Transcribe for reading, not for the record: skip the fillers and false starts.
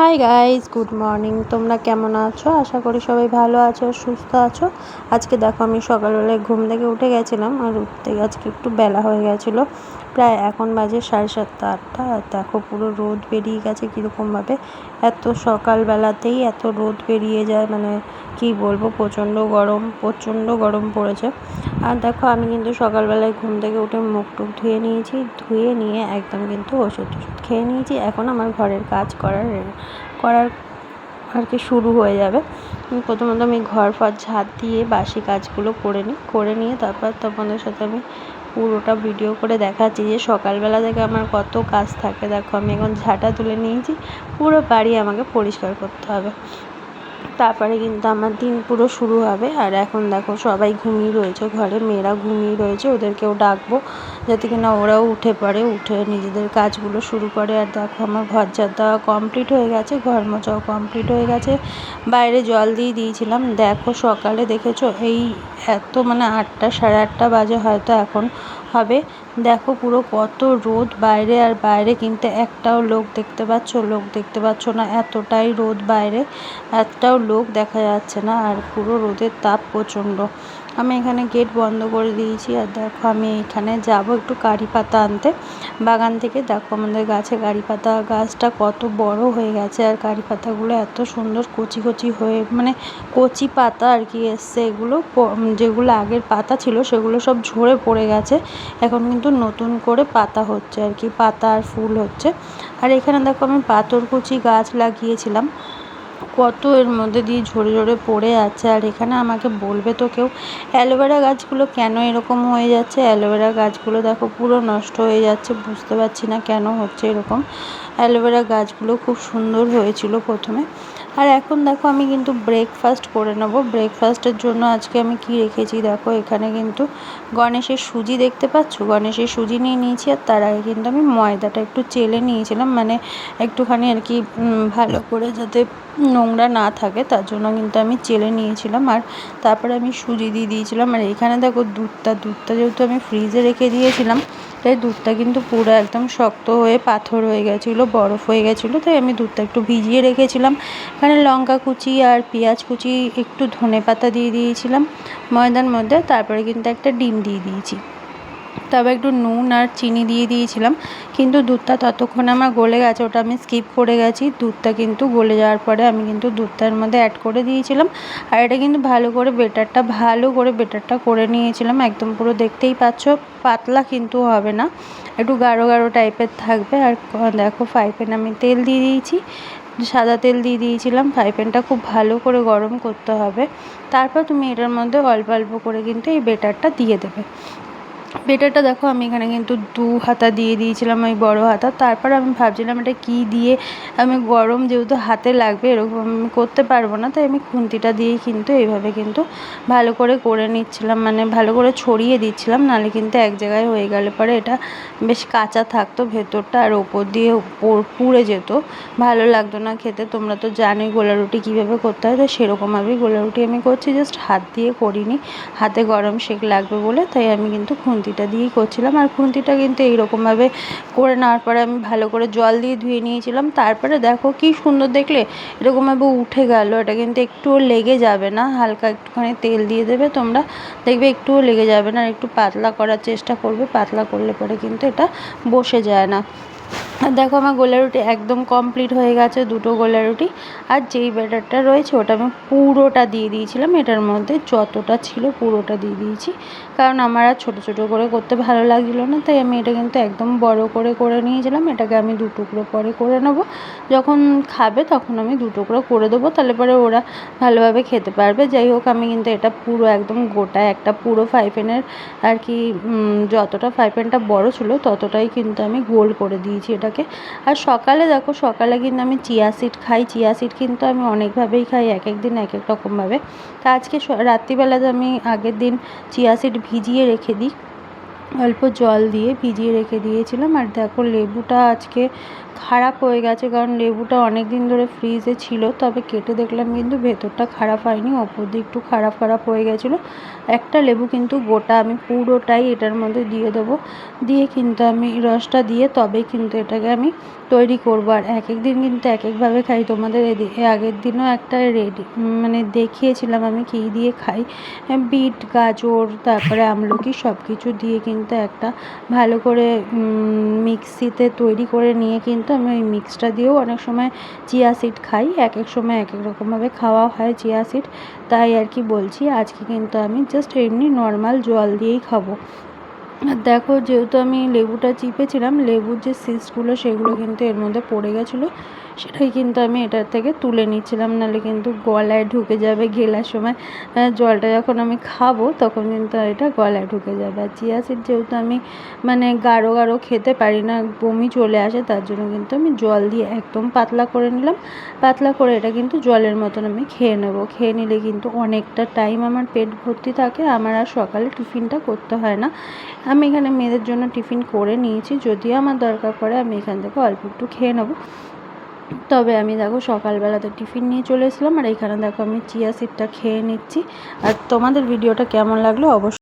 Hi guys, good morning. তোমরা কেমন আছো? আশা করি সবাই ভালো আছো, সুস্থ আছো। আজকে দেখো আমি সকালবেলায় ঘুম থেকে উঠে গেছিলাম, আর উঠতে আজকে একটু বেলা হয়ে গেছিলো। প্রায় এখন বাজে 7:30 8টা। আর দেখো পুরো রোদ বেরিয়ে গেছে কীরকমভাবে। এত সকালবেলাতেই এত রোদ বেরিয়ে যায়, মানে কি বলবো, প্রচণ্ড গরম পড়েছে। আর দেখো আমি কিন্তু সকালবেলায় ঘুম থেকে উঠে মুখ টুক ধুয়ে নিয়েছি, ধুয়ে নিয়ে একদম কিন্তু ওষুধ খেয়ে নিয়েছি। এখন আমার ঘরের কাজ করার আর কি শুরু হয়ে যাবে। প্রথমত আমি ঘর ফর ঝাঁট দিয়ে বাসি কাজগুলো করে নিয়ে তারপর তোমাদের সাথে আমি পুরোটা ভিডিও করে দেখাচ্ছি যে সকালবেলা থেকে আমার কত কাজ থাকে। দেখো আমি এখন ঝাঁটা তুলে নিয়েছি, পুরো বাড়ি আমাকে পরিষ্কার করতে হবে, তারপরে কিন্তু আমার দিন পুরো শুরু হবে। আর এখন দেখো সবাই ঘুমিয়ে রয়েছে ঘরে, মেয়েরা ঘুমিয়ে রয়েছে, ওদেরকেও ডাকবো যাতে কিনা ওরাও উঠে পড়ে, উঠে নিজেদের কাজগুলো শুরু করে। আর দেখো আমার ঘর ঝাড় দেওয়া কমপ্লিট হয়ে গেছে, ঘর মোছাও কমপ্লিট হয়ে গেছে, বাইরে জল দিয়ে দিয়েছিলাম। দেখো সকালে দেখেছো এই এত মানে 8টা 8:30 বাজে হয়তো এখন হবে। দেখো পুরো কত রোদ বাইরে, আর বাইরে কিন্তু একটাও লোক দেখতে পাচ্ছ না, এতটাই রোদ বাইরে, একটাও লোক দেখা যাচ্ছে না। আর পুরো রোদের তাপ প্রচণ্ড। আমি এখানে গেট বন্ধ করে দিয়েছি। আর দেখো আমি এখানে যাব একটু কারি পাতা আনতে বাগান থেকে। দেখো আমাদের গাছে কারি পাতা গাছটা কত বড় হয়ে গেছে, আর কারি পাতাগুলো এত সুন্দর কচি কচি হয়ে, মানে কচি পাতা আর কি এসছে। এগুলো যেগুলো আগের পাতা ছিল সেগুলো সব ঝরে পড়ে গেছে, এখন কিন্তু নতুন করে পাতা হচ্ছে আর কি, পাতা আর ফুল হচ্ছে। আর এখানে দেখো আমি পাথরকুচি গাছ লাগিয়েছিলাম, কত এর মধ্যে দিয়ে ঝরে ঝরে পড়ে আছে। আর এখানে আমাকে বলবে তো কেউ, অ্যালোভেরা গাছগুলো কেন এরকম হয়ে যাচ্ছে। অ্যালোভেরা গাছগুলো দেখো পুরো নষ্ট হয়ে যাচ্ছে, বুঝতে পারছি না কেন হচ্ছে এরকম। অ্যালোভেরা গাছগুলো খুব সুন্দর হয়েছিল প্রথমে। আর এখন দেখো আমি কিন্তু ব্রেকফাস্ট করে নেব। ব্রেকফাস্টের জন্য আজকে আমি কি রেখেছি দেখো, এখানে কিন্তু গণেশের সুজি দেখতে পাচ্ছ, গণেশের সুজি নিয়ে নিয়েছি। আর তার আগে কিন্তু আমি ময়দাটা একটু চেলে নিয়েছিলাম, মানে একটুখানি আর কি ভালো করে যাতে নোংরা না থাকে, তার জন্য কিন্তু আমি চেলে নিয়েছিলাম। আর তারপরে আমি সুজি দিয়ে দিয়েছিলাম। আর এখানে দেখো দুধটা যেহেতু আমি ফ্রিজে রেখে দিয়েছিলাম, তাই দুধটা কিন্তু পুরো একদম শক্ত হয়ে পাথর হয়ে গেছিলো, বরফ হয়ে গেছিলো, তাই আমি দুধটা একটু ভিজিয়ে রেখেছিলাম। এখানে লঙ্কা কুচি আর পেঁয়াজ কুচি, একটু ধনেপাতা দিয়ে দিয়েছিলাম ময়দার মধ্যে, তারপরে কিন্তু একটা ডিম দিয়ে দিয়েছি, তবে একটু নুন আর চিনি দিয়ে দিয়েছিলাম। কিন্তু দুধটা ততক্ষণে আমার গলে গেছে, ওটা আমি স্কিপ করে গেছি। দুধটা কিন্তু গলে যাওয়ার পরে আমি কিন্তু দুধটার মধ্যে অ্যাড করে দিয়েছিলাম। আর এটা কিন্তু ভালো করে বেটারটা করে নিয়েছিলাম, একদম পুরো দেখতেই পাচ্ছ পাতলা কিন্তু হবে না, একটু গাঢ় গাঢ় টাইপের থাকবে। আর দেখো ফ্রাই প্যানে আমি তেল দিয়ে দিয়েছি, সাদা তেল দিয়ে দিয়েছিলাম। ফ্রাই প্যানটা খুব ভালো করে গরম করতে হবে, তারপর তুমি এটার মধ্যে অল্প অল্প করে কিন্তু এই বেটারটা দিয়ে দেবে। বেটারটা দেখো আমি এখানে কিন্তু 2 হাতা দিয়ে দিয়েছিলাম, ওই বড় হাতা। তারপর আমি ভাবছিলাম এটা কি দিয়ে আমি, গরম যেহেতু হাতে লাগবে, এরকম আমি করতে পারবো না, তাই আমি খুন্তিটা দিয়েই কিন্তু এইভাবে কিন্তু ভালো করে নিচ্ছিলাম, মানে ভালো করে ছড়িয়ে দিচ্ছিলাম, নাহলে কিন্তু এক জায়গায় হয়ে গেলে পরে এটা বেশ কাঁচা থাকতো ভেতরটা, আর ওপর দিয়ে পুড়ে যেত, ভালো লাগতো না খেতে। তোমরা তো জানোই গোলা রুটি কীভাবে করতে হয়, তো সেরকমভাবেই গোলা রুটি আমি করছি, জাস্ট হাত দিয়ে করিনি, হাতে গরম সেঁক লাগবে বলে, তাই আমি কিন্তু খুন্তিটা দিয়েই করছিলাম। আর খুন্তিটা কিন্তু এইরকমভাবে করে নেওয়ার পরে আমি ভালো করে জল দিয়ে ধুয়ে নিয়েছিলাম। তারপরে দেখো কি সুন্দর দেখলে এরকমভাবে উঠে গেল, এটা কিন্তু একটুও লেগে যাবে না, হালকা একটুখানি তেল দিয়ে দেবে তোমরা, দেখবে একটুও লেগে যাবে না। আর একটু পাতলা করার চেষ্টা করবে, পাতলা করলে পরে কিন্তু এটা বসে যায় না। আর দেখো আমার গোলা রুটি একদম কমপ্লিট হয়ে গেছে, 2টো গোলা রুটি। আর যেই ব্যাটারটা রয়েছে ওটা আমি পুরোটা দিয়ে দিয়েছিলাম, এটার মধ্যে যতটা ছিল পুরোটা দিয়ে দিয়েছি, কারণ আমার আর ছোটো ছোটো করে করতে ভালো লাগছিলো না, তাই আমি এটা কিন্তু একদম বড় করে নিয়েছিলাম। এটাকে আমি 2 টুকরো পরে করে নেবো, যখন খাবে তখন আমি 2 টুকরো করে দেবো, তাহলে পরে ওরা ভালোভাবে খেতে পারবে। যাই হোক আমি কিন্তু এটা পুরো একদম গোটা একটা পুরো ফ্রাই প্যানের আর কি, যতটা ফ্রাই প্যানটা বড় ছিল ততটাই কিন্তু আমি গোল করে দিয়েছি এটাকে। আর সকালে দেখো, সকালে কিন্তু আমি চিয়া সিড খাই, চিয়া সিড কিন্তু আমি অনেকভাবেই খাই, এক এক দিন এক এক রকমভাবে। তা আজকে রাত্রিবেলাতে আমি আগের দিন চিয়া সিড ভিজিয়ে রেখে দিই, অল্প জল দিয়ে ভিজিয়ে রেখে দিয়েছিলাম। আর দেখো লেবুটা আজকে খারাপ হয়ে গেছে, কারণ লেবুটা অনেক দিন ধরে ফ্রিজে ছিল, তবে কেটে দেখলাম কিন্তু ভেতরটা খারাপ হয়নি, ওপর দিয়ে একটু খারাপ হয়ে গেছিলো। একটা লেবু কিন্তু গোটা আমি পুরোটাই এটার মধ্যে দিয়ে দেবো, দিয়ে কিন্তু আমি রসটা দিয়ে তবেই কিন্তু এটাকে আমি তৈরি করবো। আর এক এক দিন কিন্তু এক একভাবে খাই। তোমাদের আগের দিনও একটা মানে দেখিয়েছিলাম আমি কী দিয়ে খাই। বিট, গাজর, তারপরে আমলকি সব কিছু দিয়ে কিন্তু একটা ভালো করে মিক্সিতে তৈরি করে নিয়ে কিন্তু আমি ওই মিক্সটা দিয়েও অনেক সময় চিয়া সিড খাই। এক এক সময় এক এক রকমভাবে খাওয়া হয় চিয়া সিড, তাই আর কি বলছি। আজকে কিন্তু আমি জাস্ট এমনি নর্মাল জল দিয়েই খাবো। আর দেখো যেহেতু আমি লেবুটা চিপেছিলাম, লেবুর যে সিডসগুলো সেগুলো কিন্তু এর মধ্যে পড়ে গেছিলো, সেটাই কিন্তু আমি এটার থেকে তুলে নিচ্ছিলাম, নাহলে কিন্তু গলায় ঢুকে যাবে গেলার সময়। জলটা যখন আমি খাবো তখন কিন্তু এটা গলায় ঢুকে যাবে। আর চিয়া সিড যেহেতু আমি মানে গাঢ় গাঢ় খেতে পারি না, বমি চলে আসে, তার জন্য কিন্তু আমি জল দিয়ে একদম পাতলা করে নিলাম। পাতলা করে এটা কিন্তু জলের মতন আমি খেয়ে নেবো। খেয়ে নিলে কিন্তু অনেকটা টাইম আমার পেট ভর্তি থাকে, আমার আর সকালে টিফিনটা করতে হয় না। আমি এখানে মেয়েদের জন্য টিফিন করে নিয়েছি, যদিও আমার দরকার পড়ে আমি এখান থেকে অল্প একটু খেয়ে নেবো। তবে আমি দেখো সকালবেলাতে টিফিন নিয়ে চলে এসলাম, আর এখানে দেখো আমি চিয়া সিডটা খেয়ে নিচ্ছি। আর তোমাদের ভিডিওটা কেমন লাগলো অবশ্যই